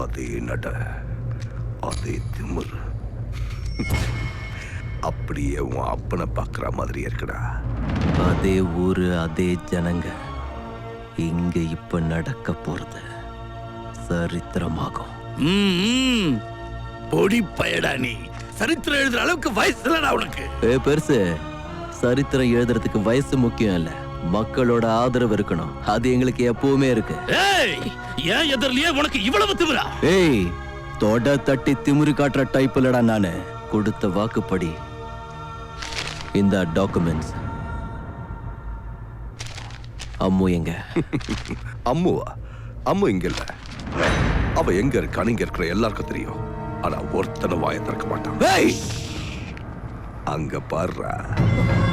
அதே நட, அதே திமிர், அப்படியே உன் அப்பனை பார்க்குற மாதிரி இருக்குடா. அதே ஊரு, அதே ஜனங்க. இங்க இப்ப நடக்க போறது சரித்திரமாகும். பொடி பயடா நீ. சரித்திரம் எழுதுற அளவுக்கு வயசு இல்லடா உனக்கு. பெருசு, சரித்திரம் எழுதுறதுக்கு வயசு முக்கியம் இல்ல, மக்களோட ஆதரவு இருக்கணும். அது எங்களுக்கு எப்பவுமே இருக்கு. ஏன் எதிரிலேயே உனக்கு இவ்வளவு திமிரா? ஏய், தொட தட்டி திமிரு காட்டுற டைப் இல்லடா நானு. கொடுத்த வாக்குப்படி இந்த டாக்குமெண்ட்ஸ். அம்மு எங்க? அம்முவா? அம்மு இங்க இல்ல. அவ எங்க இருக்கான்னு இங்க இருக்கிற எல்லாருக்கும் தெரியும். ஆனா ஒருத்தனை வாயை திறக்க மாட்டான். அங்க பாருடா.